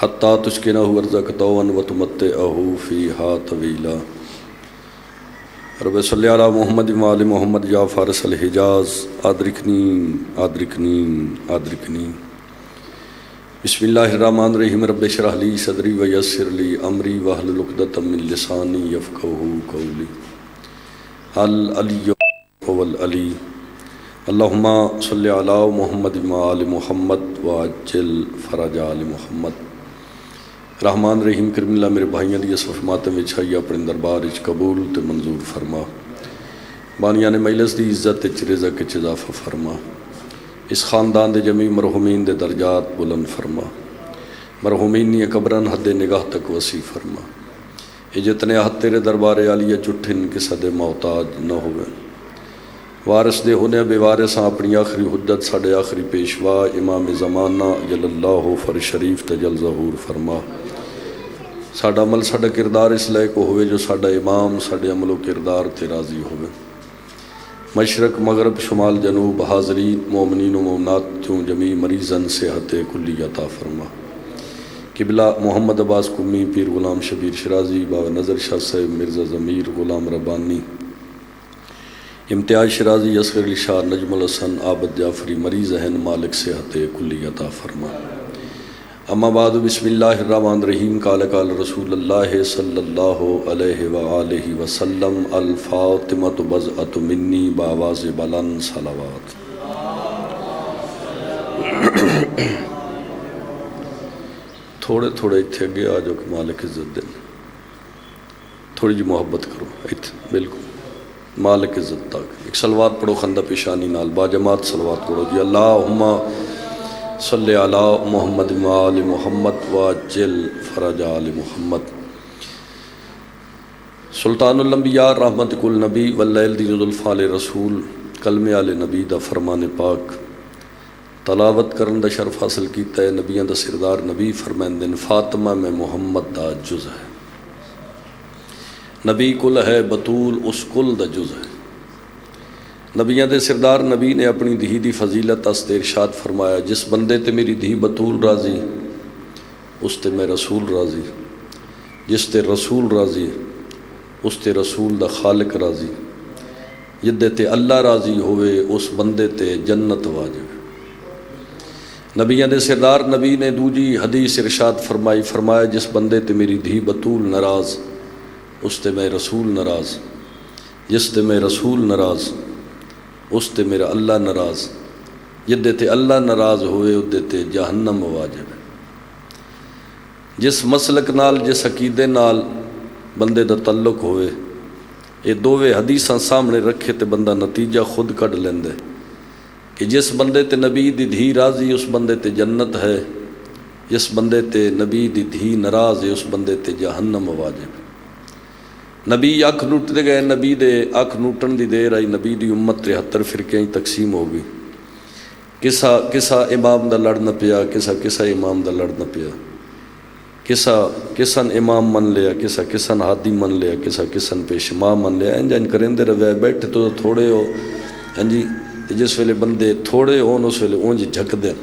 حتی تسکنہ ورزقتون وتمتعہ فیہا طویلا۔ رب صلی علی محمد وآل محمد یا فارس الحجاز آدرکنی آدرکنی آدرکنی۔ بسم اللہ الرحمن الرحیم۔ رب اشرح لی صدری ویسر لی امری واحلل عقدۃ من لسانی یفقہوا قولی۔ العلی هو العلی۔ اللہم صلی علی محمد وآل محمد وعجل فرج آل محمد۔ رحمان رحیم کرم اللہ میرے بھائیاں دی صف ماتم وچھائی اپنے دربار وچ قبول تے منظور فرما۔ بانیان مجلس دی عزت وچ رزق وچ اضافہ فرما۔ اس خاندان دے جمیع مرحومین دے درجات بلند فرما۔ مرحومین دی قبراں حد نگاہ تک وسیع فرما۔ یہ جتنے حد تیرے دربار عالیہ چٹھن کسے دے محتاج نہ ہوئے۔ وارث دے ہونے بے وارثاں اپنی آخری حجت ساڈے آخری پیشوا امام زمانہ جل اللہ فر شریف تجل ظہور فرما۔ ساڈا عمل ساڈا کردار اس لائق ہوئے جو ساڈا امام ساڈے عمل و کردار تے راضی ہوئے۔ مشرق مغرب شمال جنوب حاضرین مومنین و مومنات چوں جمیع مریضاً صحت کلی عطا فرما۔ قبلہ محمد عباس قمی پیر غلام شبیر شرازی بابا نظر شاہ صاحب مرزا ضمیر غلام ربانی امتیاز شرازی اصغر علی شاہ نجم الحسن عابد جعفری مریض ذہن مالک صحت کلی عطا فرما۔ اما بعد بسم اللہ الرحمن الرحیم۔ قال قال رسول اللہ صلی اللہ علیہ وآلہ وسلم الفاطمۃ بضعۃ منی بآواز بلند صلوات۔ تھوڑے تھوڑے اتھے اگے آ جو کہ مالک عزت دن، تھوڑی جی محبت کرو اتھے بالکل مالک عزت تک۔ ایک صلوات پڑھو خندہ پیشانی نال با جماعت صلوات پڑھو جی۔ اللہم صلی علی محمد وآل محمد وعجل فرج آل محمد۔ سلطان الانبیاء رحمت کل نبی واللیل دی ذوالفضل رسول کلمے آل نبی دا فرمان پاک تلاوت کرن دا شرف حاصل کیتا ہے نبیاں دا سردار نبی فرمائندن فاطمہ میں محمد دا جز ہے۔ نبی کل ہے بطول اس کل دا جز ہے۔ نبیاں دے سردار نبی نے اپنی دھی دی فضیلت اس تے ارشاد فرمایا جس بندے تے میری دھی بطول راضی اس تے میں رسول راضی، جس تے رسول راضی اس تے رسول دا خالق راضی، جدے تے اللہ راضی ہوئے اس بندے تے جنت واجب۔ نبیاں دے سردار نبی نے دوجی حدیث ارشاد فرمایا جس بندے تے میری دھی بطول ناراض اس تے میں رسول ناراض، جس تے میں رسول ناراض اس تے میرا اللہ ناراض، جدے تے اللہ ناراض ہوئے ادے تے جہنم واجب۔ جس مسلک نال جس عقیدے نال بندے دا تعلق ہوئے یہ دووے حدیثاں سامنے رکھے تے بندہ نتیجہ خود کڈ لیندے کہ جس بندے تے نبی دی دھی راضی اس بندے تے جنت ہے، جس بندے تے نبی دی دھی ناراض ہے اس بندے تے جہنم واجب۔ نبی اکھ نوٹتے گئے، نبی دے اکھ نوٹن دی دیر آئی، نبی دی امت 73 فرقیں تقسیم ہو گئی۔ کسا امام دا لڑ نہ پیا، کسا امام دا لڑ نہ پیا، کسن امام من لیا، کسن ہادی من لیا، کسن پیشما من لیا۔ انجن کریں دے روے بیٹھے تو تھوڑے ہو ہاں جی، جس ویلے بندے تھوڑے ہون اس ویلے اونج جھک دیں،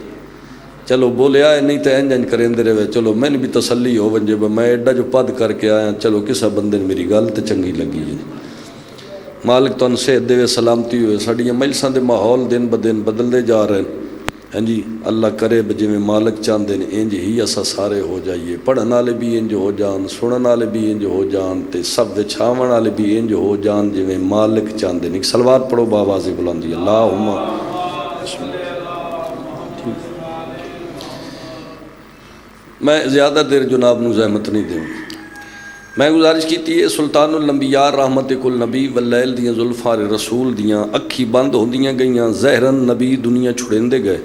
چلو بولے آئے نہیں تو انجن کریں دے رہے چلو میں نے بھی تسلی ہو ونجے میں ایڈا جو پد کر کے آیا چلو کسا بندے نے میری گل تو چنگی لگی ہے۔ مالک تو صحت دے سلامتی ہوئے، ساڈیاں مجلساں دے ماحول دن بدن بدلتے جا رہے ہیں ہاں جی۔ اللہ کرے جی مالک چاہتے ہیں انج ہی اسا سارے ہو جائیے، پڑھن والے بھی انج ہو جان، سنن والے بھی انج ہو جان تے سب وچھاون والے بھی انج ہو جان جویں مالک چاہتے ہیں۔ صلوات پڑھو بآواز بلندی اللہم بسم اللہ۔ میں زیادہ دیر جناب نو زحمت نہیں دوں، میں گزارش کی ہے سلطان الانبیاء رحمت کل نبی واللیل دیاں ذوالفار رسول دیاں اکھی بند ہوندیاں گئیاں، زہرن نبی دنیا چھڑیندے گئے،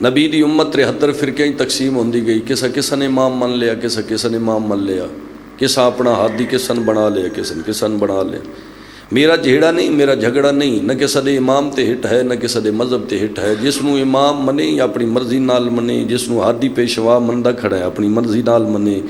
نبی دی امت 73 فرقیں تقسیم ہوندی گئی، کسا نے امام من لیا، کسا نے امام من لیا، کسا اپنا ہادی کسن بنا لیا، کسن بنا لیا۔ میرا جھیڑا نہیں، میرا جھگڑا نہیں، نہ کسا دے امام تے ہٹ ہے، نہ کسا دے مذہب تے ہٹ ہے۔ جس نو امام منے اپنی مرضی نال منے، جس نو ہادی پیشوا مندا کھڑا ہے اپنی مرضی نال منے۔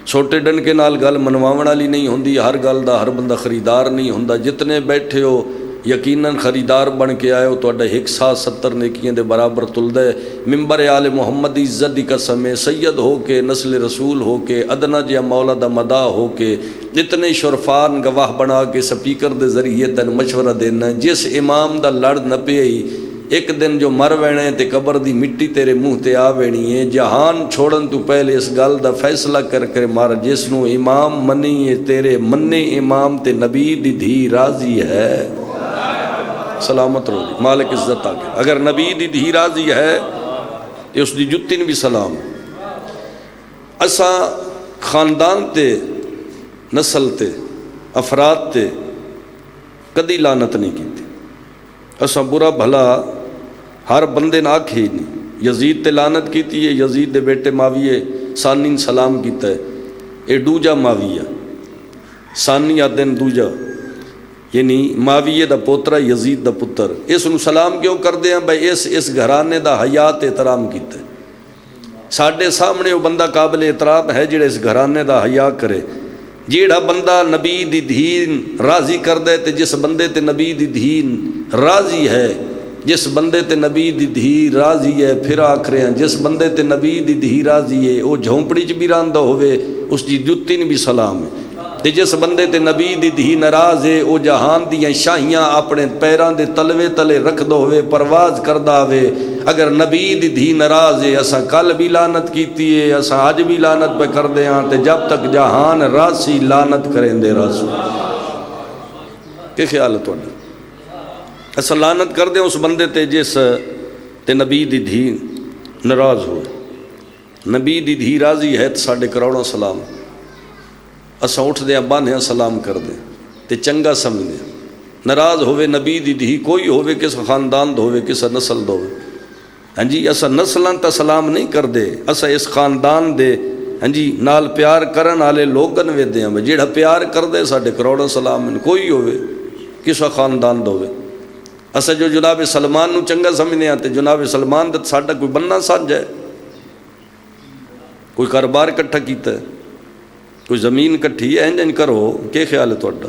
چھوٹے ڈنکے نال گل منواون والی نہیں ہوندی، ہر گل دا ہر بندہ خریدار نہیں ہوندا۔ جتنے بیٹھے ہو یقیناً خریدار بن کے آئے ہو، تہاڈا 170 نیکیاں دے برابر تلدا ہے۔ ممبر آل محمد دی عزت دی قسم ہے، سید ہو کے، نسل رسول ہو کے، ادنا جیا مولا دا مداح ہو کے، اتنے شرفان گواہ بنا کے سپیکر دے ذریعے تن مشورہ دینا ہے، جس امام دا لڑ نہ پئی ایک دن جو مر وینے تے قبر دی مٹی تیرے منہ تے آ وینی ہے۔ جہان چھوڑن تو پہلے اس گل دا فیصلہ کر کے مر، جس نو امام منی ہے تیرے مننے امام تے نبی دی دھی راضی ہے۔ سلامت رو دی مالک عزت آگے، اگر نبی دی دھی راضی ہے تو اس دی جتی نے بھی سلام۔ اساں خاندان تے، نسل تے، افراد تے کدی لعنت نہیں کیتی۔ اساں برا بھلا ہر بندے نہ آکھے ہی نہیں۔ یزید تے لعنت کیتی ہے، یزید دے بیٹے معاویہ ثانی سلام کیتا ہے، اے دوجا معاویہ، ثانی آدن دوجا، یعنی معاویہ دا پوترا یزید دا پتر۔ اس نو سلام کیوں کر دے ہیں بھائی؟ اس گھرانے دا حیات احترام کیتا ہے۔ ساڈے سامنے وہ بندہ قابل احترام ہے جڑا اس گھرانے دا حیا کرے، جیڑا بندہ نبی دی دھین راضی کر دے تے جس بندے تے نبی دی دھین راضی ہے، جس بندے تے نبی دی دھی راضی ہے، پھر آکھ رہے ہیں جس بندے تے نبی دی دھی راضی ہے وہ جھونپڑی چ بھی راندہ ہوئے اس دی جتی نے بھی سلام ہے، تے جس بندے تے نبی دی دھی ناراض ہے وہ جہان دیاں شاہیاں اپنے پیران دے تلوے تلے رکھ دو ہوئے، پرواز کردہ ہوئے۔ اگر نبی دی دھی ناراض ہے، اساں کل بھی لعنت کیتی ہے، اساں آج بھی لعنت پہ کر دے ہاں، تے جب تک جہان راسی لعنت کریں دے راسو۔ کہ خیال ہے تھوڑا؟ اساں لعنت کر دیں اس بندے تے جس تے نبی دی دھی ناراض ہوئے۔ نبی دی دھی راضی ہے تے ساڑھے کروڑوں سلام۔ اساں اٹھ دیں باندھیں سلام کر دیں تے چنگا سمجھیں۔ ناراض ہوئے نبی دی دھی کوئی ہوئے، کس خاندان دو ہوئے، کس نسل دو ہوئے، ہاں جی اساں نسلاں تا سلام نہیں کر دے، اساں اس خاندان دے ہاں جی نال پیار کرن والے لوگن وے دے ہم، جیڑا پیار کر دے ساڑھے کروڑوں سلام کوئی ہوئے، کس خاندان دو ہوئے۔ اساں جو جناب سلمان نو چنگا سمجھنے آتے، جناب سلمان دا ساڈا کوئی بننا ساج ہے، کوئی کاروبار کٹھا کیتا ہے، کوئی زمین کٹھی ہے، انجن کرو۔ کہ خیال ہے تھوڑا؟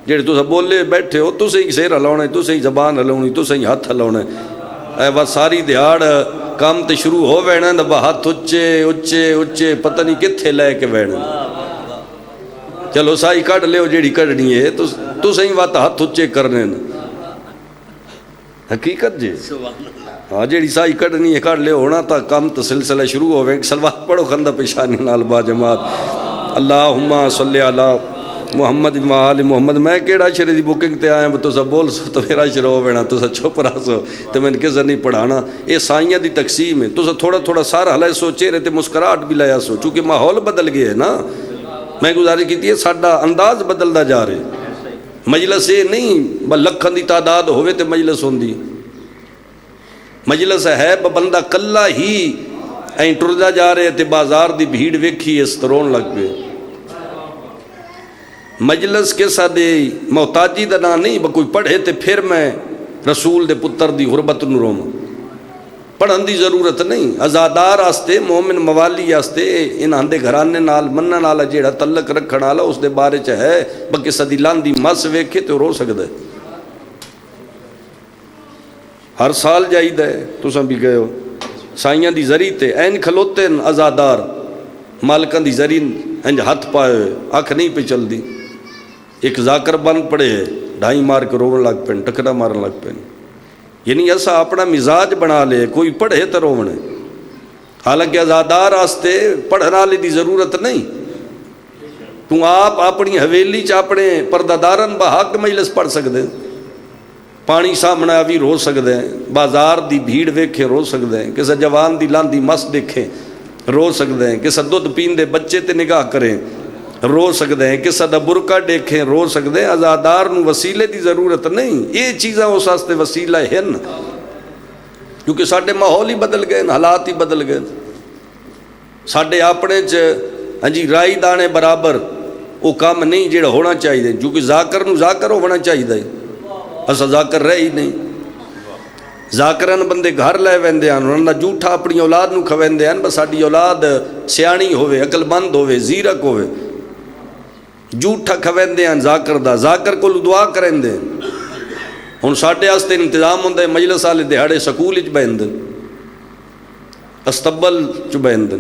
جیڑے تسا بولے بیٹھے ہو، تسے ہی سیر ہلاؤنا ہے، تسے ہی زبان ہلاؤنی، تسے ہی ہاتھ ہلاؤنا ہے۔ اے بس ساری دیہاڑ کام تے شروع ہو وینا ہے، ہاتھ اچے اچے اچے پتہ نہیں کتھے لے کے وینا۔ چلو سائی کٹ لے جیڑی کڈنی ہے، تسے ہی وقت ہاتھ اچے کرنے نا۔ حقیقت جی ہاں جیڑی سائی کڈنی ہے کٹ لے ہونا تا کام تا سلسلہ شروع ہو وے۔ سلوات پڑھو خندہ پیشانی نال با جماعت۔ اللہم صلی علی محمد و آل محمد۔ میں کیڑا شرے دی بکنگ تے آیا تو سا بول سو تو میرا شروع ہو وینا، تو سا چھپ رہا سو تو میں نے کسر نہیں پڑھانا۔ اے سائیاں دی تقسیم ہے، تو سا تھوڑا تھوڑا سارا حلائے سو، چہرے تے مسکراہٹ بھی لایا سو، چونکہ ماحول بدل گئے ہے نا۔ میں گزارش کی تھی ساڈا انداز بدلدا جا رہے، مجلس یہ نہیں لکھاں دی تعداد ہوئے تے مجلس ہوندی، مجلس ہے بندہ کلا ہی این ٹردا جا رہے تے بازار دی بھیڑ ویکھی اس ترون لگ پے۔ مجلس کے سادے محتاجی دا نا نہیں، کوئی پڑھے تے پھر میں رسول دے پتر دی غربت نو روم، پڑھن دی ضرورت نہیں۔ ازادار آستے مومن موالی آستے انہاں دے گھرانے نال منن والا جیڑا تعلق رکھن والا اس دے بارے چ ہے، بلکہ صدی لاندی مس ویکھے تے رو سکدا ہے۔ ہر سال جائیدا ہے، تساں بھی گئے ہو، سائیاں دی زری تے این کھلوتے ازادار مالکاں دی زری انج ہاتھ پائے ہوئے، اکھ نہیں پہ چل دی۔ ایک ذاکر بن پڑے ڈھائی مار کے روون لگ پین، ٹکڑا مارن لگ پین۔ یعنی ایسا اپنا مزاج بنا لے، کوئی پڑھے تو رونے، حالانکہ ازادار آستے پڑھنا لے دی ضرورت نہیں۔ تو آپ اپنی حویلی چ اپنے پردادارن بحق مجلس پڑھ سکتے، پانی سامنے بھی رو سکتے ہیں، بازار دی بھیڑ ویکھے رو سکتے ہیں، کسا جوان دی لاندی مس دیکھیں رو سکتے ہیں، کسا دودھ پیندے بچے تے نگاہ کریں رو سکتے ہیں، کسا دا برقع دیکھیں رو سکتے ہیں۔ ازادار نو وسیلے دی ضرورت نہیں، یہ چیزاں اس واسطے وسیلہ ہے نا، کیونکہ ساڈے ماحول ہی بدل گئے، حالات ہی بدل گئے۔ ساڈے اپنے چ ہاں جی رائی دانے برابر وہ کام نہیں جڑا ہونا چاہیے، کیونکہ ذاکر نو ذاکر ہونا چاہیے، اسا ذاکر رہ ہی نہیں۔ ذاکرن بندے گھر لے ویندے ہیں، انہاں دا جھوٹا اپنی اولاد نو کھویندے ہیں، بس ساڈی اولاد سیانی ہوئے، عقل مند ہوئے، زیرک ہوئے، جھوٹا کھویندے ہیں ذاکر دا، ذاکر کو دعا کریں دے۔ ہن ساڈے واسطے انتظام ہوندا ہے مجلس والے دیہڑے سکول وچ بہندے استبل چ بہندے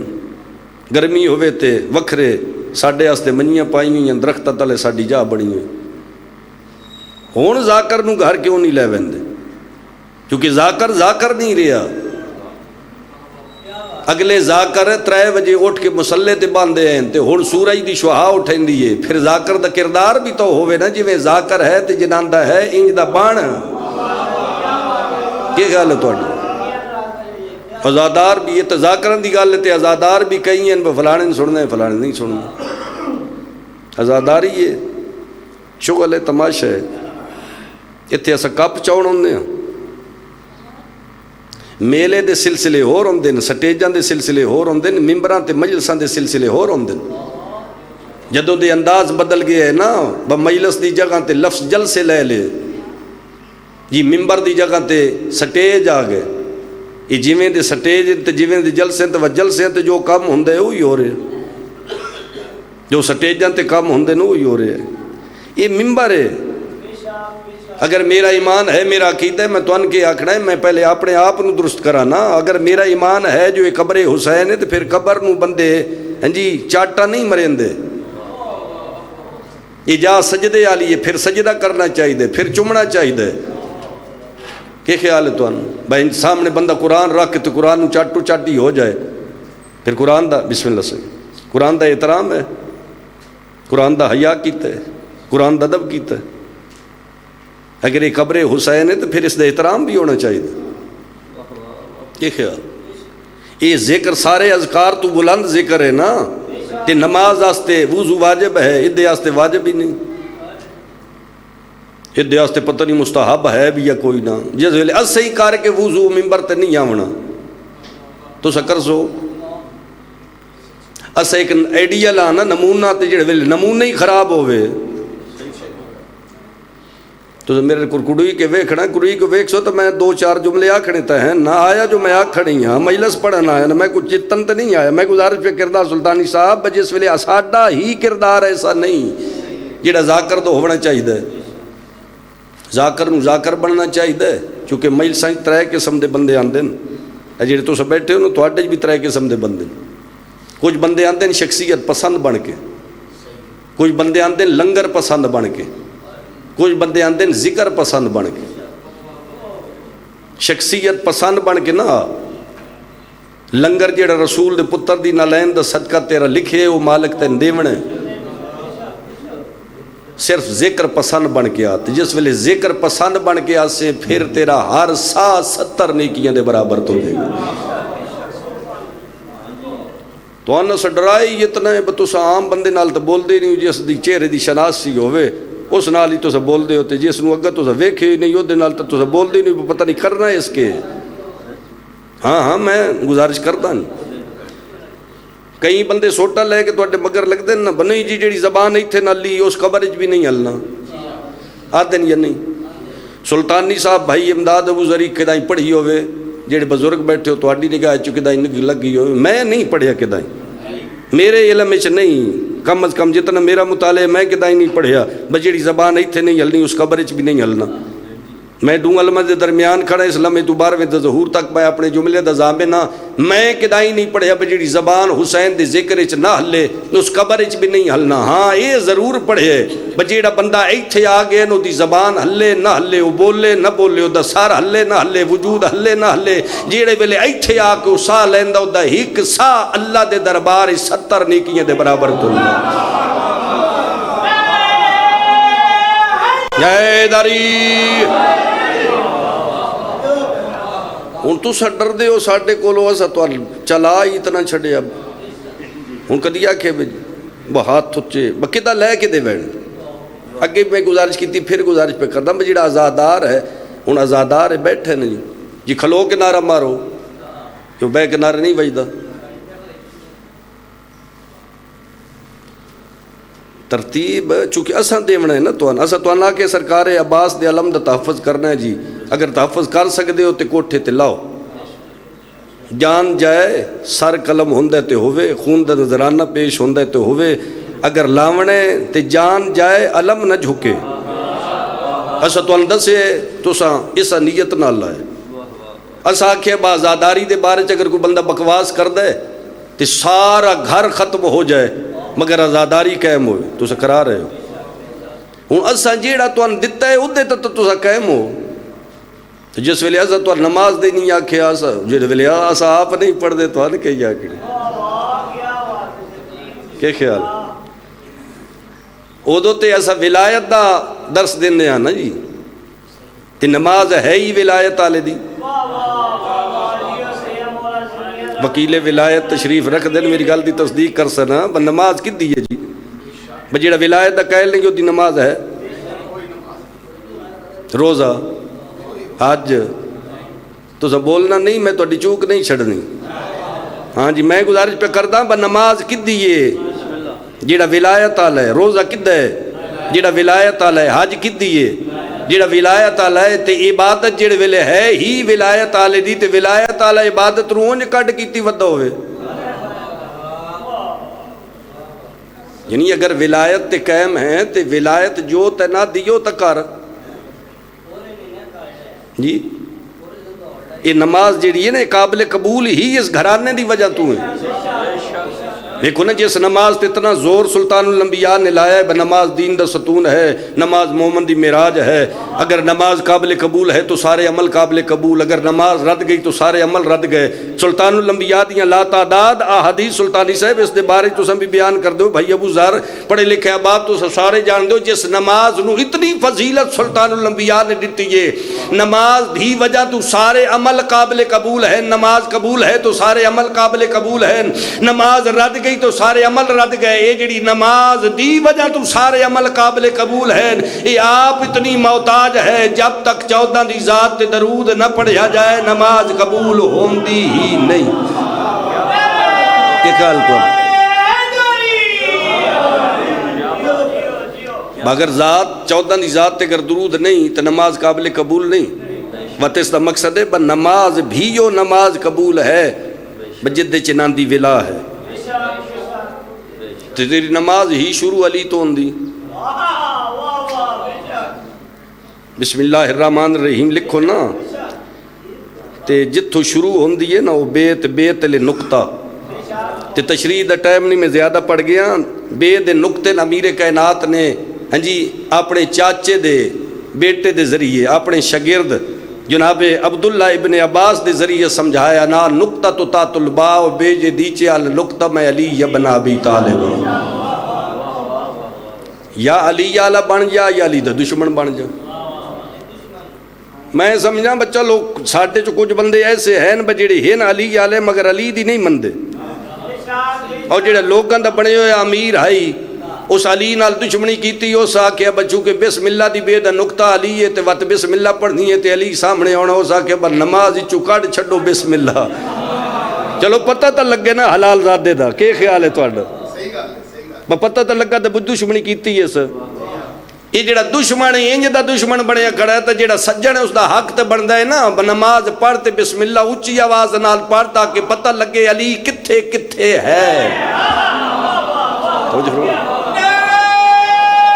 گرمی ہوے تے وکھرے ساڈے واسطے منیاں پائی ہوئیاں درختاں تلے ساڈی جا بڑی ہوئی ہن ذاکر نو گھر کیوں نہیں لے ویندے کیونکہ ذاکر نہیں رہا اگلے ذاکر 3 بجے اٹھ کے مسلے تے باندھے ہیں تے ہن سورج دی شعاع اٹھیندی ہے پھر ذاکر دا کردار بھی تو ہوے نا جویں ذاکر ہے تے جناندا ہے انج دا بان کی گل ہے تہاڈی عزادار بھی یہ تو ذاکرن دی گل تے عزادار بھی کئی ہیں فلانے نے سننا ہے فلانے نہیں سننا عزاداری ہے شغل ہے تماشا ہے اتنے اسا کپ چاؤن ہوندے ہیں میلے دے سلسلے ہور ہوندے نے سٹیجاں دے سلسلے ہور ہوندے نے ممبراں تے مجلساں دے سلسلے ہور ہوندے نے جدوں دے انداز بدل گئے ہے نا مجلس دی جگہ تے لفظ جلسے لے لے جی ممبر دی جگہ تے سٹیج آ گئے یہ جویں دے سٹیج تے جویں دے جلسے تے جلسے تے جو کام ہوندے وہی ہو رہے جو سٹیجاں تے کام ہوندے نے وہی ہو رہے یہ ممبر ہے اگر میرا ایمان ہے میرا عقیدہ ہے میں تو ان کے آکھنا ہے میں پہلے اپنے آپ نو درست کرانا اگر میرا ایمان ہے جو یہ قبر حسین ہے تو پھر قبر نو بندے ہاں جی چاٹا نہیں مرندے یہ جا سجدے والی ہے پھر سجدہ کرنا چاہیے پھر چومنا چاہیے کہ خیال ہے تو بھائی سامنے بندہ قرآن رکھ کے تو قرآن نو چاٹو چاٹی ہو جائے پھر قرآن دا بسم اللہ سے قرآن دا احترام ہے قرآن دا حیا کیتا ہے قرآن دا ادب کیتا ہے اگر یہ قبر حسین ہے تو پھر اس دا احترام بھی ہونا چاہیے یہ خیال یہ ذکر سارے اذکار تو بلند ذکر ہے نا کہ نماز آستے وضو واجب ہے ادھے آستے واجب ہی نہیں ادھے آستے پتہ نہیں مستحب ہے بھی یا کوئی نہ جس ویلے اسے ہی کار کے وضو ممبر تے نہیں آونا تو سکر سو اسے ایک ایڈیل آنا نمونہ تے جڑے ویلے نمونہ ہی خراب ہوئے تو میرے کو کڑوئی کے ویکھنا کڑوئی کو ویکھ سو تو میں 2-4 جملے آکھنے تا ہیں نہ آیا جو میں آکھنی ہاں مجلس پڑھنا آیا نہ میں کچھ جتن تے نہیں آیا میں گزارش پہ کردار سلطانی صاحب جس ویلے ساڈا ہی کردار ایسا نہیں جڑا ذاکر تو ہونا چاہیے ذاکر نو ذاکر بننا چاہیے کیونکہ مجلساں 3 قسم دے بندے آندے ہیں جڑے تساں بیٹھے ہو نا تواڈے بھی 3 قسم دے بندے کچھ بندے آندے ہیں شخصیت پسند بن کے کچھ بندے آندے ہیں لنگر پسند بن کے کچھ بندے آندے ہیں ذکر پسند بن کے شخصیت پسند بن کے نا لنگر جڑا رسول دے پتر دی نالین دا صدقہ تیرا لکھے وہ مالک تین دیونے صرف ذکر پسند بن کے آتے جس ویلے ذکر پسند بن کے آسے پھر تیرا ہر 70 نیکیاں دے برابر تو دے گا تو آنا سے ڈرائی اتنا ہے بتوسا عام بندے نال تو بول دے نہیں جس دی چہرے دی شناسی ہوئے اس نال ہی تو سا بول دے ہوتے جس نو اگر تو سا ویکھے نہیں ہو دے نال تو سا بول دے نہیں پتہ نہیں کرنا ہے اس کے ہاں میں گزارش کرتا نہیں کئی بندے سوٹا لے کے تو مگر لگ دیں نا بنائی جی جیڑی زبان ہی تھے نہ لی اس قبرج بھی نہیں ہلنا آدھن یا نہیں سلطانی صاحب بھائی امداد ابو ذری کدائیں پڑھی ہوئے جیڑے بزرگ بیٹھے ہو تو آڈی نگاہ چکے دائیں لگی ہوئے میں نہیں پڑھیا کدائیں میرے علم اچھ نہیں کم از کم جتنا میرا مطالعہ میں کدائیں نہیں پڑھیا بس جیڑی زبان ہی تھے نہیں ہلنی اس قبرج بھی نہیں ہلنا میں دوں علمہ دے درمیان کھڑا اس لمحے تو 12ویں ظہور تک پایا اپنے جملے دا ضامن میں کدائی نہیں پڑھیا بجڑی زبان حسین دے ذکر اچ نہ ہلے اس قبر اچ بھی نہیں ہلنا ہاں یہ ضرور پڑھے بجیڑا بندہ ایتھے آ گئے نو دی زبان ہلے نہ ہلے وہ بولے نہ بولے دا سار ہلے نہ ہلے وجود ہلے نہ ہلے جیڑے ویلے ایتھے آ کے سا لیندا دا ہک سا اللہ دے دربار 70 نیکیاں دے برابر تو جے داری ہوں تسا ڈر دے ہو ساڈے کولو اسا تو چلا ہی اتنا چھڑے اب ہوں کدی آکھے ہاتھ تھچے کدا لے کے دے وین اگے میں گزارش کی پھر گزارش پہ کردا میں جڑا آزادار ہے ہوں آزادار ہے بیٹھے نہیں جی کھلو کے نعرہ مارو جو بہ کے نعرہ نہیں بجدا ترتیب چونکہ اساں دیونا ہے نا تو اساں تو نہ کہ سرکار عباس دے علم دا تحفظ کرنا ہے جی اگر تحفظ کر سکتے ہو تے کوٹھے تے لاؤ جان جائے سر قلم ہوندے تے ہوئے خون دا نظرانہ پیش ہوندے تے ہوئے اگر لاونے تے جان جائے علم نہ جھکے اسا تو دسے تساں اس نیت نال لائے اسا آکھیا بازاداری دے بارے چ اگر کوئی بندہ بکواس کر دے تے سارا گھر ختم ہو جائے مگر آزاداری قائم ہوئے تساں کرا رہے ہو ہوں اسا جیڑا تہن دتا ہے ادے تو تساں قائم ہو جس ویلے اسا تو نماز دے نہیں آکھیا اسا جس ویلے اسا آپ نہیں پڑھ دے تو کہ آکھے کیا خیال ادو تے ایسا ولایت دا درس دینے ہیں نا جی تے نماز ہے ہی ولایت آلے دی وکیل ولایت تشریف رکھ دیں میری گل دی تصدیق کر سنا نماز کت دی ہے جی جیڑا ولایت دا قائل نہیں ہوتی نماز ہے روزہ حج تو سب بولنا نہیں میں تو چوک نہیں چھڑنی ہاں جی میں گزارش پہ کردا نماز کت دی ہے جیڑا ولایت آلہ ہے روزہ کد ہے جیڑا ولایت آلہ ہے حج کد دیئے جیڑا ولایت آلہ ہے تے عبادت جیڑے ویلے ہے ہی ولایت آلہ دی تے ولایت آلہ عبادت روحن کٹ کیتی ودہ ہوئے یعنی اگر ولایت تے قائم ہیں تے ولایت جو تے نہ دیو تکار جی یہ نماز جیڑی ہے نا قابل قبول ہی اس گھرانے دی وجہ تو ہے دیکھو نا جس نماز تے اتنا زور سلطان الانبیاء نے لایا ہے نماز دین دا ستون ہے نماز مومن دی معراج ہے اگر نماز قابل قبول ہے تو سارے عمل قابل قبول اگر نماز رد گئی تو سارے عمل رد گئے سلطان الانبیاء دیاں لا تعداد احادیث سلطانی صاحب اس دے بارے تو بھی بیان کر دو بھائی ابو ذر پڑھے لکھے احباب تو سارے جان دو جس نماز نو اتنی فضیلت سلطان الانبیاء نے دیتی ہے نماز بھی وجہ تو سارے عمل قابل قبول ہے نماز قبول ہے تو سارے عمل قابل قبول ہے نماز رد گئی تو سارے عمل رد گئے یہ جڑی نماز دی وجہ تو سارے عمل قابل قبول ہے یہ آپ اتنی محتاج ہے جب تک 14 دی ذات تے درود نہ پڑھیا جائے نماز قبول ہوندی ہی نہیں کہ خیال کو مگر ذات 14 دی ذات تے اگر درود نہیں تو نماز قابل قبول نہیں وقت اس دا مقصد ہے نماز بھی جو نماز قبول ہے بجد چنان دی ولا ہے تیری نماز ہی شروع علی تو اندی بسم اللہ الرحمن الرحیم لکھو نا تے جتھو شروع ہوندی ہے نا وہ بیت لے نقطہ تے تشریح دا ٹائم نہیں میں زیادہ پڑھ گیا بیت نقطے امیر کائنات نے ہاں جی اپنے چاچے دے بیٹے دے ذریعے اپنے شاگرد جناب عبداللہ ابن عباس دے ذریعے سمجھایا نا نقطہ تو تات الباء بیج دیچے آل نقطہ میں علی ابن ابی طالب یا علی آلہ بن جا یا علی دا دشمن بن جا میں سمجھا بچہ لوگ ساڑھے جو کچھ بندے ایسے ہیں بجڑے ہیں علی آلہ مگر علی دی نہیں مندے اور جڑے لوگاں دا بنے ہوئے امیر ہائی اس علی نال دشمنی کیتی اس آکے بچوں کے بسم اللہ دی بے دا نقطہ علی ہے تے وقت بسم اللہ پڑھنی ہے تے علی سامنے ہونا اس آکے با نماز چکاڑ چھڑو بسم اللہ چلو پتہ تا لگے نا حلال زادے دا کہ خیال ہے تو اڈا پتہ تا لگا تے دشمنی کیتی ہے سر یہ جڑا دشمن ہے انج دا دشمن بنیا کھڑا ہے تے جڑا سجن ہے اس دا حق تے بندا ہے نا نماز پڑھتے بسم اللہ اونچی آواز نال پڑھ تاکہ پتہ لگے علی کتھے کتھے ہے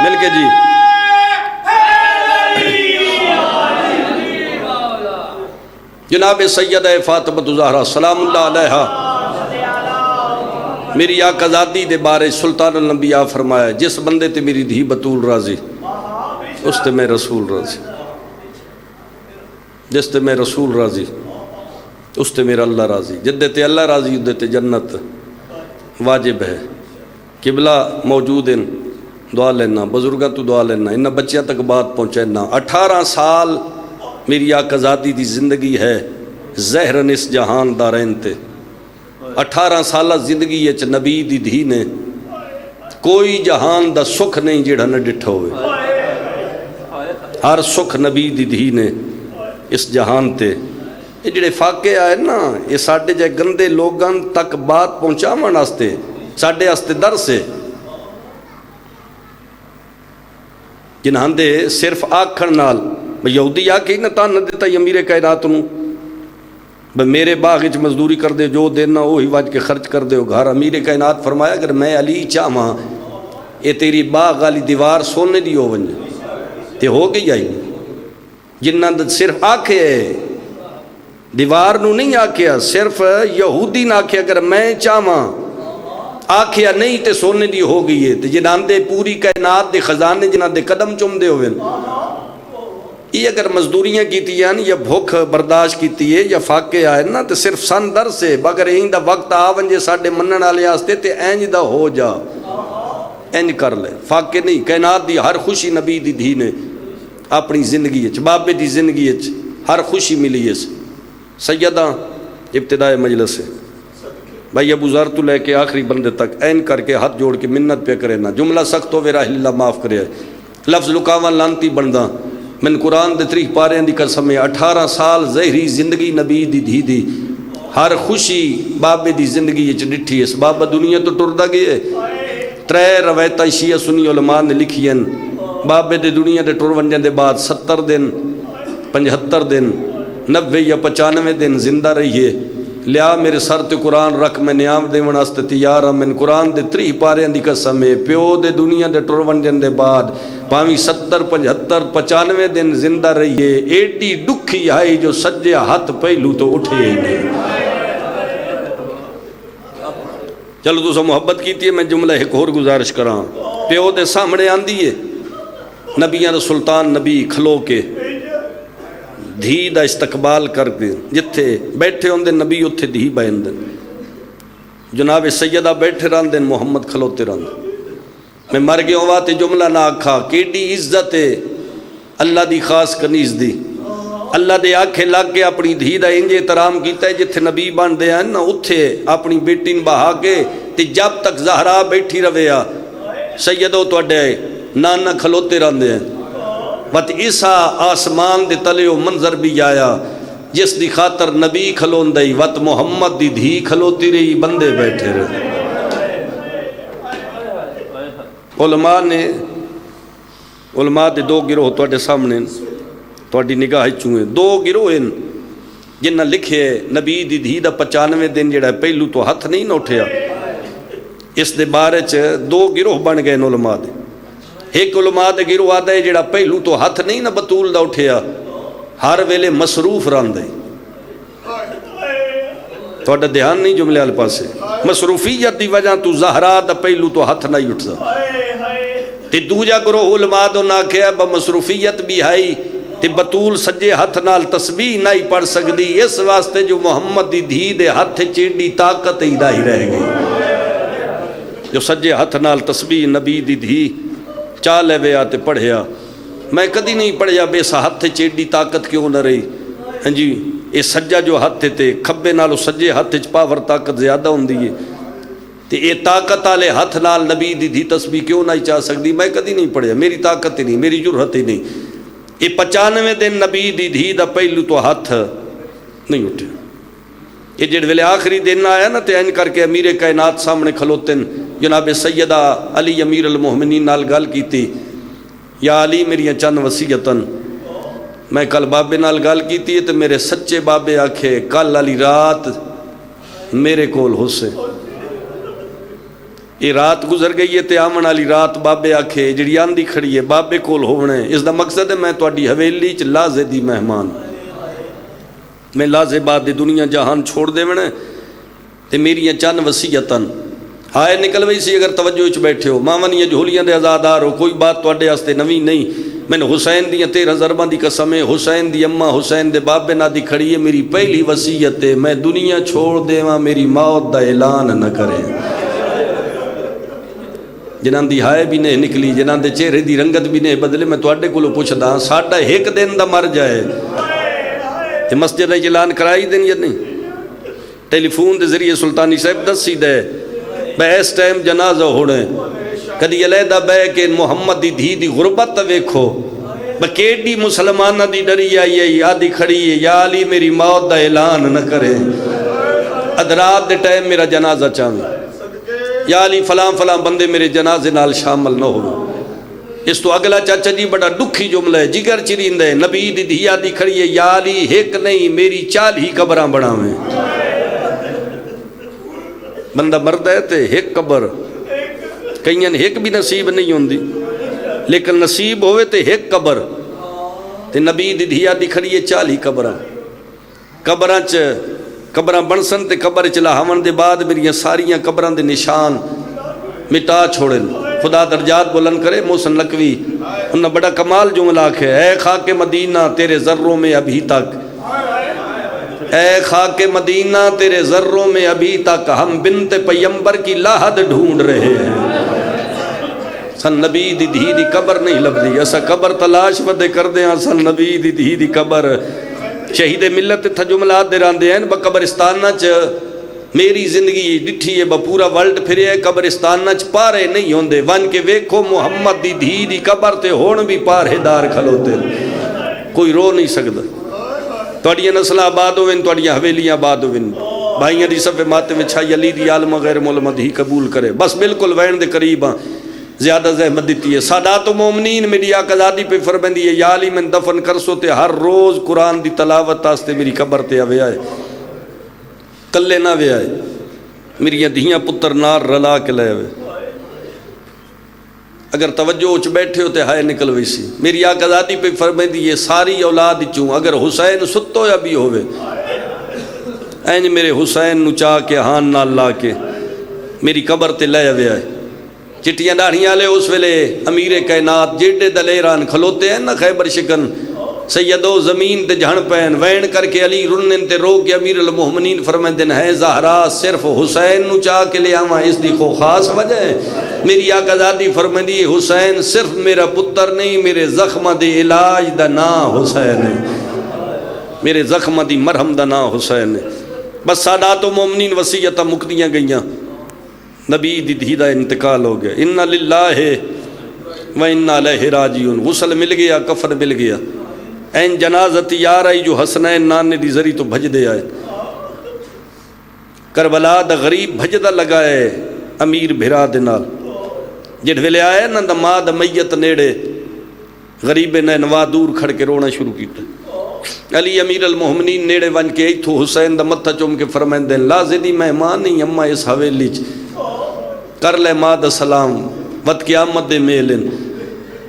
مل کے جی جناب سیدہ فاطمہ زہرا سلام اللہ علیہا میری آقا ذاتی دے بارے سلطان الانبیاء فرمایا جس بندے تے میری دھی بطول راضی اس تے میں رسول راضی جس تے میں رسول راضی اس تے میرا اللہ راضی جدے تے اللہ راضی جدے تے جنت واجب ہے قبلہ موجود ہیں دعا لینا بزرگاں تو دعا لینا انہاں بچیاں تک بات پہنچینا 18 سال میری آقا ذاتی دی زندگی ہے زہرن اس جہان دارین تے 18 سالہ زندگی ہے نبی دی دھی نے کوئی جہان دا سکھ نہیں جڑا نہ ڈٹھا ہوئے ہر سکھ نبی دی دھی نے اس جہان تے یہ جڑے فاقے آئے نا یہ ساڑھے جائے گندے لوگاں تک بات پہنچا من آستے ساڑھے آستے در سے جنہاں دے صرف آکھن نال یہودی آکھی نہ تان نہ دیتا یہ امیر کائنات نو میرے باغ اچ مزدوری کر دے جو دینا وہی واج کے خرچ کر دے گھر امیر کائنات فرمایا اگر میں علی چاہاں یہ تیری باغ والی دیوار سونے دی ہو ونجے تے ہو گئی آئی جنہاں دا صرف آکھے دیوار نو نہیں آکھیا، صرف یہودی نہ آکھیا اگر میں چاہواں، آکھیا نہیں تے سونے دی ہو گئی ہے، تے جنہاں دے پوری کائنات دے خزانے جنہاں دے قدم چم دے ہوئے، یہ اگر مزدوریاں کیتی ہیں یا بھوک برداشت کیتی ہے یا فاقے آئے نا تے صرف سن در سے اگر این دا وقت آونجے ساڑھے منن والے آستے تے اینج دا ہو جا، اینج کر لے، فاقے نہیں۔ کائنات دی ہر خوشی نبی دی دھی نے اپنی زندگی اچ، بابے دی زندگی اچ ہر خوشی ملی ہے۔ سیدہ ابتدائے مجلس ہے بھائی ابو ذر تو لے کے آخری بندے تک این کر کے ہاتھ جوڑ کے منت پہ کرے نا، جملہ سخت ہوئے راہ اللہ معاف کرے، لفظ لکاواں لانتی بندہ، من قرآن دے 30 پارے دی قسم ہے، 18 سال زہری زندگی نبی دی دھی دی، ہر خوشی بابے دی زندگی اچ ڈٹھی ہے۔ بابا دنیا تو ٹردا گئے، 3 روایتاں شیعہ سنی علماء نے لکھی ہیں، بابے دے دنیا دے ٹر ونجن دے بعد 70 دن 75 دن 90 یا 95 دن زندہ رہی ہے۔ لیا میرے سر تے قرآن رکھ میں نیام دے وناستے تیار ہوں، من قرآن دے 30 پارے دی قسم ہے، پیو دے دنیا دے ٹر ونجن دے بعد پاویں 70 75 95 دن زندہ رہی ہے، ایڈی دکھی آئی جو سجے ہاتھ پہلو تو اٹھے ہی نہیں۔ چلو تو سو محبت کیتی ہے، میں جملہ ایک اور گزارش کراں، پیو دے سامنے آندی ہے نبیاں دا سلطان نبی کھلو کے دھی دا استقبال کر کے، جتھے بیٹھے ہوندے نبی اتھے دھی بہن دن، جناب سیدہ بیٹھے رہن دن، محمد کھلوتے رہن دن۔ میں مر گیا ہوا تے جملہ نہ آکھا، کیڈی عزت ہے اللہ دی خاص کنیز دی، اللہ دے آنکھیں لگ کے اپنی دھی دا انجے احترام کیتا ہے، جتھے نبی بن دے ہیں نا اتھے اپنی بیٹی بہا کے تے جب تک زہرا بیٹھی رویا سیدو توڑے نانا کھلوتے رہن دے ہیں۔ وقت عیسیٰ آسمان دے تلے و منظر بھی آیا جس دی خاطر نبی کھلون دئی، وقت محمد دی دھی کھلوتی رہی، بندے بیٹھے رہے۔ علماء دے 2 گروہ توڑے سامنے توڑی نگاہ چوئیں، 2 گروہ ہیں جنہ لکھے نبی دی دھی دا 95 دن جڑا پہلو تو ہاتھ نہیں نہ اٹھیا، اس دے بارے 2 گروہ بن گئے علماء دے۔ ایک علماء دے گروہ آدھا ہے جڑا پہلو تو ہاتھ نہیں نہ بطول دا اٹھیا، ہر ویلے مصروف رہن دے۔ توڑا دھیان نہیں جملے آل پاسے، مصروفیت دی وجہ تو زہرا دا پہلو تو ہاتھ نہیں اٹھتا۔ تے دوجا گروہ علماء دو نہ کہا با مصروفیت بھی آئی تے بطول سجے ہاتھ نال تسبیح نہیں پڑھ سکدی، اس واسطے جو محمد دی دھی دے ہاتھ چیڑی طاقت ہی رہ گئی، جو سجے ہاتھ نال تسبیح نبی دی دھی چالے ویا تے پڑھیا۔ میں کدی نہیں پڑھیا بے سا ہاتھ چیڑی طاقت کیوں نہ رہی، ہاں جی اے سجا جو ہاتھ تے کھبے نالو سجے ہاتھ چ پاور طاقت زیادہ ہوندی ہے، تے اے طاقت والے ہاتھ نال نبی دی دھی تسبیح کیوں نہیں چاہ سکدی؟ میں کدی نہیں پڑھیا، میری طاقت ہی نہیں، میری جرأت ہی نہیں۔ اے 95 دن نبی دی دھی دا پہلو تو ہاتھ نہیں اٹھے۔ یہ جڑ ویلے آخری دن آیا نا تے این کر کے امیر کائنات سامنے کھلوتن، جناب سیدہ علی امیر المومنین نال گل کیتی، یا علی میری چند وصیتن، میں کل بابے نال گل کیتی ہے تے میرے سچے بابے آکھے کل علی رات میرے کول ہو سے، یہ رات گزر گئی ہے تے آمن علی رات بابے آکھے جڑی آندھی کھڑی ہے بابے کول ہونے۔ اس دا مقصد ہے میں تواڈی حویلی چ لازے دی مہمان، میں لازے بعد دی دنیا جہان چھوڑ دے ونے تے میری چند وصیتن ہائے نکل وئی سی۔ اگر توجہ وچ بیٹھے ہو ماونیاں جھولیاں دے آزادار ہو، کوئی بات تواڈے واسطے نویں نہیں۔ میں نے حسین دیاں 13 ضرباں دی قسم ہے، حسین دی اماں حسین دے بابے نا دی کھڑی ہے، میری پہلی وصیت ہے میں دنیا چھوڑ دیواں میری موت دا اعلان نہ کرے۔ جنہاں دی ہائے بھی نہیں نکلی، جنہاں دے چہرے دی رنگت بھی نہیں بدلے، میں تواڈے کولوں پوچھدا ساڈا ایک دن دا مر جائے تے مسجد وچ اعلان کرائی دین یا نہیں؟ ٹیلی فون دے ذریعے سلطانی صاحب دسی دے بے اس ٹائم جنازہ ہونے، کدی علیحدہ بے کہ محمد دی دھی دی غربت ویکھو، بکیڈی مسلمانہ دی ڈری آئی ہے یادی کھڑی ہے، یا علی میری موت دا اعلان نہ کرے، ادرات دے ٹائم میرا جنازہ چاہوں، یا علی فلاں فلاں بندے میرے جنازے نال شامل نہ ہو۔ اس تو اگلا چاچا جی بڑا دکھی جملہ ہے، جگر چرین دے نبی دی دھیا دی کھڑی ہے، یا علی ایک نہیں میری 40 قبراں بناویں۔ بندہ مرد ہے تے ایک قبر، کئیاں ایک بھی نصیب نہیں ہوندی، لیکن نصیب ہوئے تے ایک قبر، تے نبی دی دھیا دی کھڑی ہے 40 قبراں قبراں چ قبراں بنسن تے قبر چ لاہون دے بعد میری ساریاں قبراں دے نشان مٹا چھوڑن خدا درجات بلند کرے۔ محسن لکوی انہاں بڑا کمال جملہ ہے، اے خاک مدینہ تیرے ذروں میں ابھی تک، اے خاک مدینہ تیرے ذروں میں ابھی تک ہم بنت پیمبر کی لاحد ڈھونڈ رہے ہیں۔ سن نبی دی دھی دی قبر نہیں لبدی، اسا قبر تلاش ودے کر دے ہاں سن نبی دی دھی دی قبر۔ شہید ملت تھا جملات دے راندے ہیں با قبرستانہ چ میری زندگی ڈٹھی ہے با پورا ورلڈ پھرے ہے، قبرستانہ چ پارے نہیں ہوندے، ون کے ویکھو محمد دی دھی دی قبر تے ہون بھی پارے دار کھلوتے، کوئی رو نہیں سکتا۔ توڑیاں نسل آباد ہوئن، توڑیاں حویلیاں آباد ہوئن، بھائیاں دی صفحے ماتے میں چھائی علی دی عالم غیر مولمد ہی قبول کرے، بس بالکل وین دے قریب ہاں زیادہ زحمت دیتی ہے۔ سادات و مومنین میری آقا ذاتی پہ فرمندی ہے، یا علی من دفن کرسو تے ہر روز قرآن دی تلاوت آستے میری قبر تے آوے آئے، کلے نہ وے آئے، میری دھیاں پتر نار رلا کے لے آوے، اگر توجہ اچھ بیٹھے ہوتے ہائے نکل ویسی۔ میری آقا ذاتی پہ فرمندی ہے، ساری اولاد چوں اگر حسین ستو یا بھی ہوئے، اینج میرے حسین نو چاہ کے ہان نال لا کے میری قبر تے لے آوے آئے۔ چٹیاں داڑھیاں لے اس ویلے امیر کائنات جیڑے دلیران کھلوتے ہیں نا خیبر شکن، سیدو زمین تے جھن پین وین کر کے علی رنن تے رو کے امیر المومنین فرمائندن ہے زہرا صرف حسین نو چاہ کے لے آواں اس دی خو خاص وجہ ہے۔ میری آقا ذاتی فرمائندی ہے، حسین صرف میرا پتر نہیں، میرے زخمہ دی علاج دا نا حسین ہے، میرے زخمہ دی مرہم دا نا حسین ہے۔ بس سادات و مومنین وصیتہ مکتیاں گئیاں، نبی دی دھی دا انتقال ہو گیا، اِنَّا لِلَّهِ وَإِنَّا إِلَيْهِ راجعون، غسل مل گیا، کفن مل گیا، این جنازت یار آئی جو حسنین نانے دی ذری تو بھج دے آئے، کربلا دا غریب بھج دا لگائے امیر بھرا دے نال، جڑ ویلے آئے نا دا ماں دا میت نیڑے غریب نے نوا دور کھڑ کے رونا شروع کیتا۔ علی امیر المومنین نیڑے ون کے ایتھو حسین دا متھا چوم کے فرمائن دیں، لازدی مہمان نہیں اماں اس حویلی چ کر لے ماں دا سلام وقت قیامت دے میلن،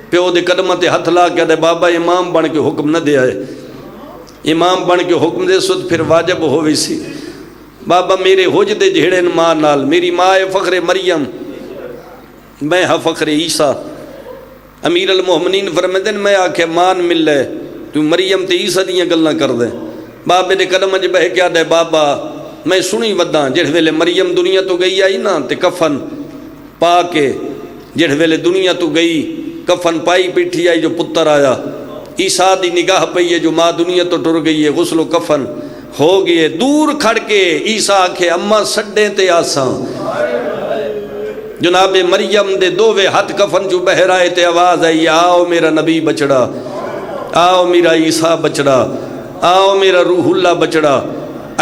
پیو دے قدمت ہتھ لا کے دے بابا امام بن کے حکم نہ دے آئے، امام بن کے حکم دے سود پھر واجب ہوئی سی، بابا میرے ہوج دے جھیڑن ماں نال، میری ماں فخر مریم میں ہاں فخر عیسیٰ۔ امیر المومنین فرمائن میں آکھے مان مل لے تو مریم تے عیسیٰ دیاں گلنا کر دے، بابے دے قدم اج بہ کیا دے بابا میں سنی وداں جڑ ویلے مریم دنیا تو گئی آئی نا تے کفن پا کے جڑ ویلے دنیا تو گئی کفن پائی پیٹھی آئی جو پتر آیا، عیسیٰ دی نگاہ پئی ہے جو ماں دنیا تو ٹر گئی ہے، غسل و کفن ہو گئے، دور کھڑ کے عیسیٰ آکھے اماں سڈے تے آساں، جناب مریم دے دووے ہاتھ کفن جو بہرائے تے آواز آئی، آؤ میرا نبی بچڑا، آؤ میرا عیسیٰ بچڑا، آؤ میرا روح اللہ بچڑا۔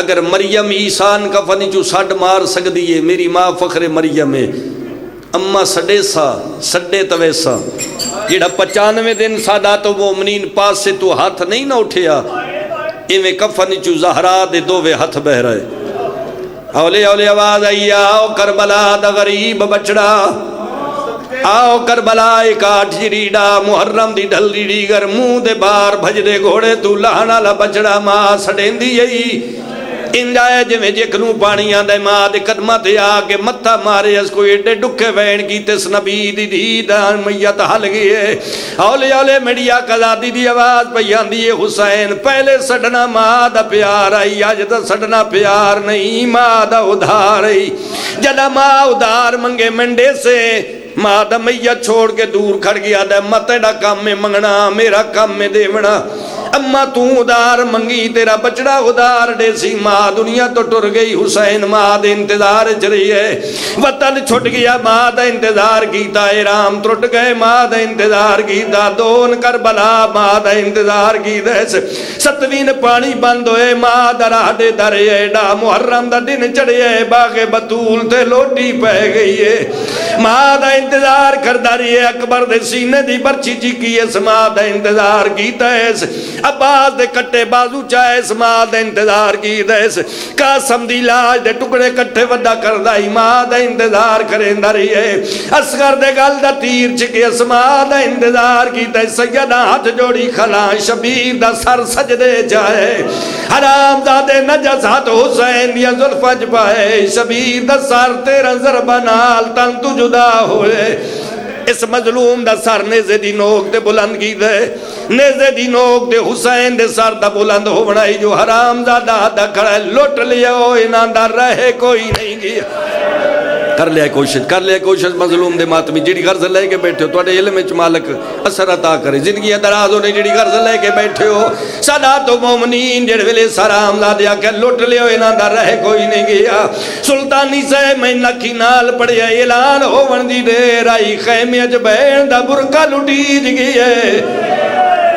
اگر مریم عیسیٰ کفن جو سڈ مار سکدی ہے، میری ماں فخر مریم ہے، اماں سڈے سا سڈے تویسا، جڑا 95 دن سادات و مومنین پاس سے تو ہاتھ نہیں نہ اٹھیا، ایویں کفن چو زہرا دے دووے ہاتھ بہ رہے، اولے اولے آواز آئی، آؤ کربلا دا غریب بچڑا، آؤ کربلا ایک آٹھ جریڈا محرم دی ڈھل ریڈی گر منہ دے بار بھج دے گھوڑے تو لانا لا بچڑا ماں سڑین دی یہی انجائے جویں جکنوں پانی آن دے ماں دے قدمہ تے آکے متھا مارے اس کو ایڈے ڈکھے وین کی تس نبی دی دان میت حل گئے، اولے اولے میڈیا قضادی دی آواز پیان دیئے حسین پہلے سڑنا ماں دا پیار آئی، آج دا سڑنا پیار نہیں ماں دا ادھار آئی، جدا ماں ادھار منگے منڈے سے ماں دا میت چھوڑ کے دور کھڑ گیا دے متڑا کام میں منگنا میرا کام میں دیونا، اماں تو ادار منگی تیرا بچڑا ادار دے سی، ماں دنیا تو ٹر گئی، حسین ماں دے انتظار چلی ہے، وطن چھٹ گیا ماں دا انتظار کیتا، ایرام ٹرٹ گئے ماں دا انتظار کیتا، دون کربلا ماں دا انتظار کیتا، ستوین پانی بند ہوئے ماں دا راہ دے درے ایڈا محرم دا دن چڑھے باغ بطول تے لوٹی پہ گئی ہے، ماں دا انتظار کرداری ہے، اکبر دے سینے دی برچی چی کی اس ماں دا انتظار کیتا ہے، عباس دے کٹے بازو چاہے اسماعیل دے انتظار کی دیس قاسم دی لاش دے ٹکڑے کٹے وڈا کردہ ماں دے انتظار کریں داری ہے اصغر دے گل دا تیر چکے اسماعیل دے انتظار کی تے سیدہ ہاتھ جوڑی کھلا شبیر دا سر سجدے جائے حرام زادے نجس ہاتھ حسین یا زلفج پائے شبیر دا سر تیرا ضربہ نال تن تو جدا ہوئے اس مظلوم دا سر نیزے دی نوک دے بلند کی دے نیزے دی نوک دے حسین دے سر دا بلند ہو بنائی جو حرام زادہ دا کھڑا لوٹ لیا ہو انہاں دا رہے کوئی نہیں گیا کر لیا کوشش مظلوم دے ماتمی جڑی غرض لے کے بیٹھے ہو تو اڑے علم مالک اثر عطا کرے زندگی دراز ہونے جڑی غرض لے کے بیٹھے ہو سادات و مومنین جڑے ویلے سرام لا دیا کہ لوٹ لیا انہاں دا رہے کوئی نہیں گیا سلطانی سے میں نکی نال پڑیا اعلان ہو وندی دیر آئی خیمے اج بین دا برکا لٹیج گئے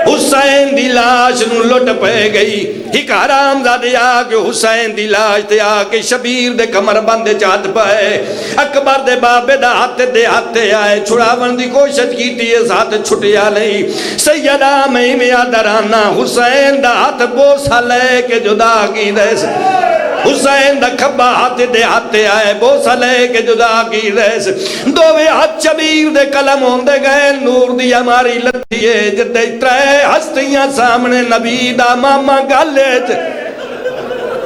حسین دی لاش نو لٹ پہ گئی ایک حرام زادے آکے حسین دی لاش تے آکے شبیر دے کمر بندے چاہت پائے اکبر دے بابے دا ہاتھے آئے چھڑاون دی کوشش کی تھی اس ہاتھ چھٹیا نہیں سیدہ میں آدرانا حسین دا ہاتھ بوسا لے کے جدا کی دیس حسین دا کھبا ہاتھے آئے بوسا لے کے جدا کی دیس دووے ہاتھ شبیر دے قلم ہوندے گئے نور دی ہماری لتیے جدے ترے ہستیاں سامنے نبی دا ماما گالے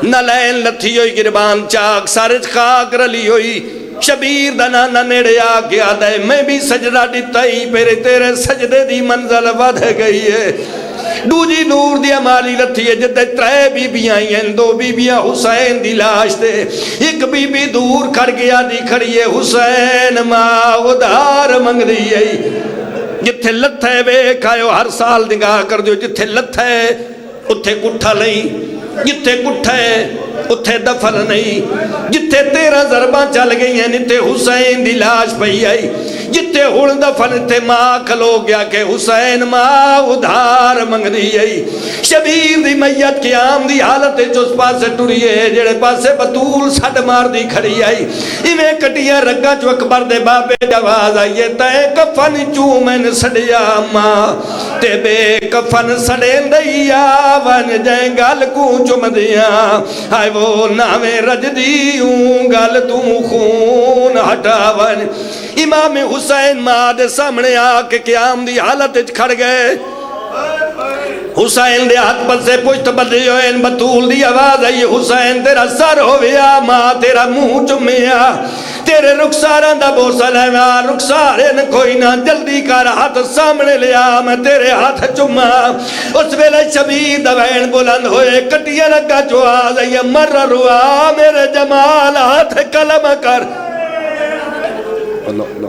نلین لتھی ہوئی گربان چاک سارج خاک رلی ہوئی شبیر دا نانا نیڑے آگے آدھے میں بھی سجدہ دیتائی پیرے تیرے سجدے دی منزل ودھ گئی ہے دوجی نور دی ہماری لتھی ہے جدے ترے بی بیاں ہیں دو بی بیاں حسین دی لاش دے ایک بی بی دور کھڑ گیا دی کھڑی ہے حسین ماں ادھار منگ دی ہے جتھے لتھے بے کھائیو ہر سال نگاہ کر دیو جتھے لتھے اتھے کٹھا نہیں جتھے کٹھے اتھے دفن نہیں جتھے تیرہ ضرباں چل گئی ہیں نتے حسین دی لاش پہی آئی جتھے ہڑ دفن تے ماں کھلو گیا کہ حسین ماں ادھار منگ دی آئی شبیر دی میت قیام دی حالت چوس پاسے ٹوری ہے جڑے پاسے بطول سڑ مار دی کھڑی آئی ایویں کٹیاں رگا چو اکبر دے بابے جواز آئیے تے کفن چومن سڑیا ماں تے بے کفن سڑین دیا ون جائیں گال کو چم دیا آئے وہ نامے رج دیوں گال تو خون ہٹا ون امام حسین ماں دے سامنے آکے قیام دی حالت کھڑ گئے حسین دے ہاتھ پر سے پشت بدلی ہوئے بطول دی آواز آئی حسین تیرا سر ہویا ماں تیرا منہ چمیا تیرے رخساران دا بوسا لینا رخسارن کوئی نہ جلدی کر ہاتھ سامنے لیا میں تیرے ہاتھ چما اس ویلے شبیر دا بین بلند ہوئے کٹیا لگا جو آز آئی مر روا میرے جمال ہاتھ کلم کر اللہ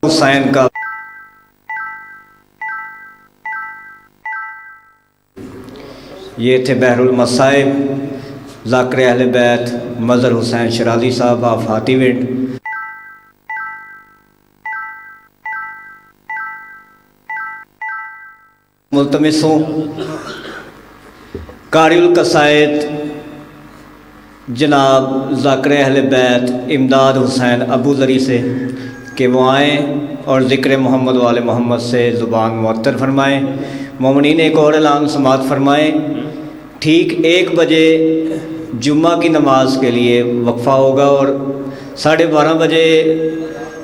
حسین کا یہ تھے بحر المصائب ذاکر اہل بیت مظہر حسین شرازی صاحب آف ہاتی وینڈ ملتمس ہوں قاری القصائد جناب ذاکر اہل بیت امداد حسین ابو ذری سے کہ وہ آئیں اور ذکر محمد وآل محمد سے زبان معطر فرمائیں مومنین ایک اور اعلان سماعت فرمائیں ٹھیک 1 بجے جمعہ کی نماز کے لیے وقفہ ہوگا اور 12:30 بجے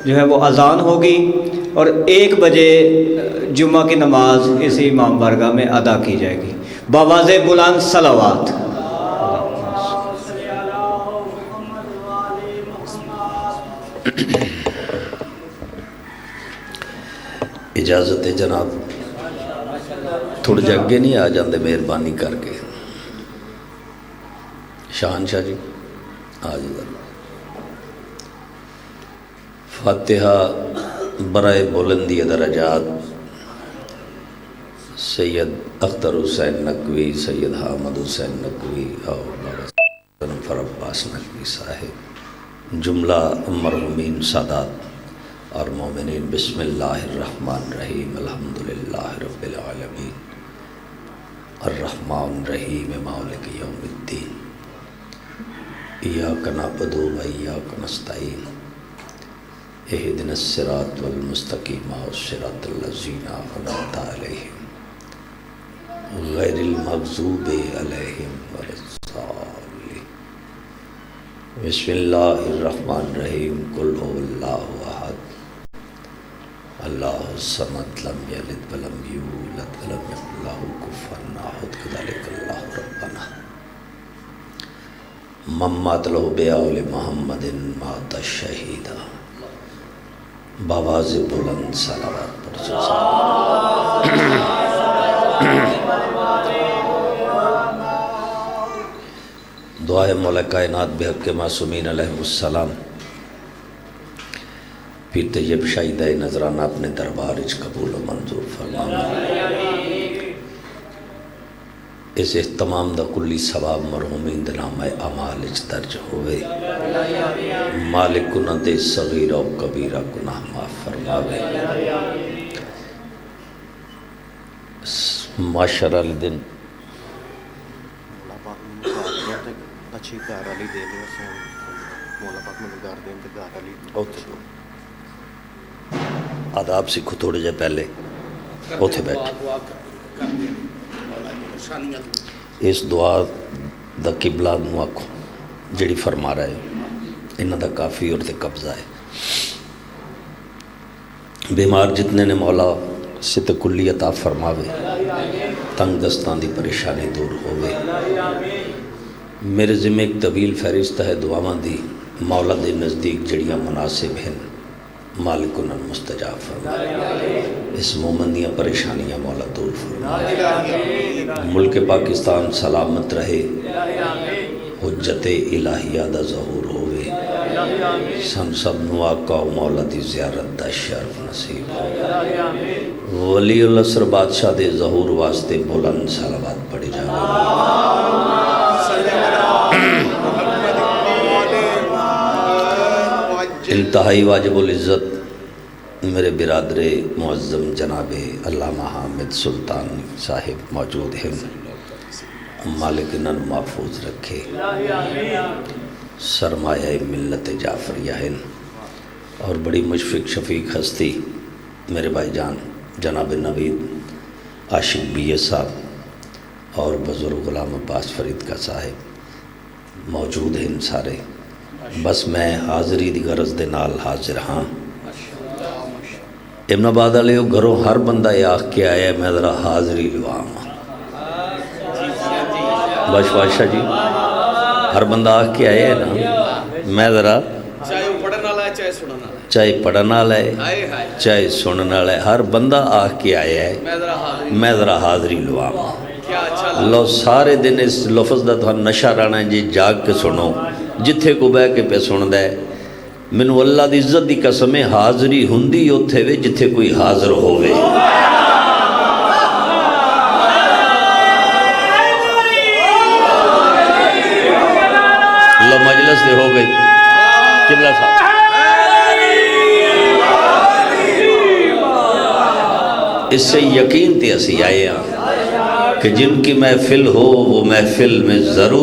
جو ہے وہ اذان ہوگی اور 1 بجے جمعہ کی نماز اسی امام بارگاہ میں ادا کی جائے گی باواز بلند صلوات اجازت ہے جناب تھوڑے جے اگے نہیں آ جاندے مہربانی کر کے شاہنشاہ جی آ جائے فاتحہ برائے بلندی درجات سید اختر حسین نقوی سید حامد حسین نقوی اور عباس نقوی صاحب، جملہ مرحومین سادات اور مومنین، بسم اللہ الرحمن الرحیم، الحمدللہ رب العالمین، الرحمن الرحیم، مالک یوم الدین، ایاک نعبد و ایاک نستعین، اہدنا الصراط المستقیم، صراط الذین انعمت علیہم غیر المغضوب علیہم ولا الضالین۔ بسم اللہ الرحمن الرحیم، قل هو اللہ احد اللہ الصمد، لم یلد ولم یولد ولم یکن لہ کفوا احد، کذالک اللہ ربنا۔ من مات لہ بآل محمد مات شہیدا۔ بآواز بلند صلوات پڑھو۔ دعائے مولا کائنات بحق معصومین علیہ السلام، پیر طیب شہیدہ نذرانہ اپنے دربار اچ قبول و منظور فرمانا۔ اس اہتمام دا کلی ثواب مرحومین دے نامہ اعمال اچ درج ہوئے۔ مالک گناہ دے صغیر و کبیرہ گناہ معاف فرماوے۔ معاشرہ دن اچھی گھر والی دے دے مولا پاک میں گھر دیں تے گھر والی آداب سکھو تھوڑے جے پہلے اوتھے بیٹھ۔ اس دعا دا قبلہ نو آکھو جڑی فرما رہا ہے، انہاں دا کافی اور تے قبضہ ہے۔ بیمار جتنے نے مولا ست کلی عطا فرماوے، تنگ دستان دی پریشانی دور ہوئے۔ میرے ذمہ ایک طویل فہرست ہے دعاواں دی، مولا دے نزدیک جڑیاں مناسب ہیں، مالک انہاں مستجاب فرمائے۔ اس مومن دیاں پریشانیاں مولا دور فرمائے۔ ملک پاکستان سلامت رہے، حجت الہیہ دا ظہور ہوئے، سن سب نو آقا و مولا دی زیارت دا شرف نصیب ہو۔ ولی العصر بادشاہ دے ظہور واسطے بلند صلوات پڑھی جاوے۔ انتہائی واجب العزت میرے برادر معظم جناب علامہ حامد سلطان صاحب موجود ہیں، مالک انہاں محفوظ رکھے۔ سرمایہ ملت جعفریہ ہیں اور بڑی مشفق شفیق ہستی میرے بھائی جان جناب نوید عاشق بی اے صاحب اور بزرگ غلام عباس فرید کا صاحب موجود ہیں سارے۔ بس میں حاضری دی غرض دے نال حاضر ہاں۔ ابن آباد والے گھروں ہر بندہ یہ آکھ کے آیا ہے میں ذرا حاضری لواں۔ بش بادشاہ جی ہر بندہ آکھ کے آیا ہے نا، میں ذرا چاہے پڑھن والا ہے چاہے سنن والا ہے، ہر بندہ آکھ کے آیا ہے میں ذرا حاضری لواں۔ لو سارے دن اس لفظ دا تو نشہ رہنا ہے جی، جاگ کے سنو، جتھے کو بہ کے پہ سن دے۔ مینوں اللہ دی عزت دی قسم ہے حاضری ہوندی اوتھے وے جتھے کوئی حاضر ہووے۔ اللہ مجلس دے ہو گئی قبلہ صاحب۔ اس سے یقین تے اسی آئے ہیں کہ جن کی محفل ہو وہ محفل میں ضرور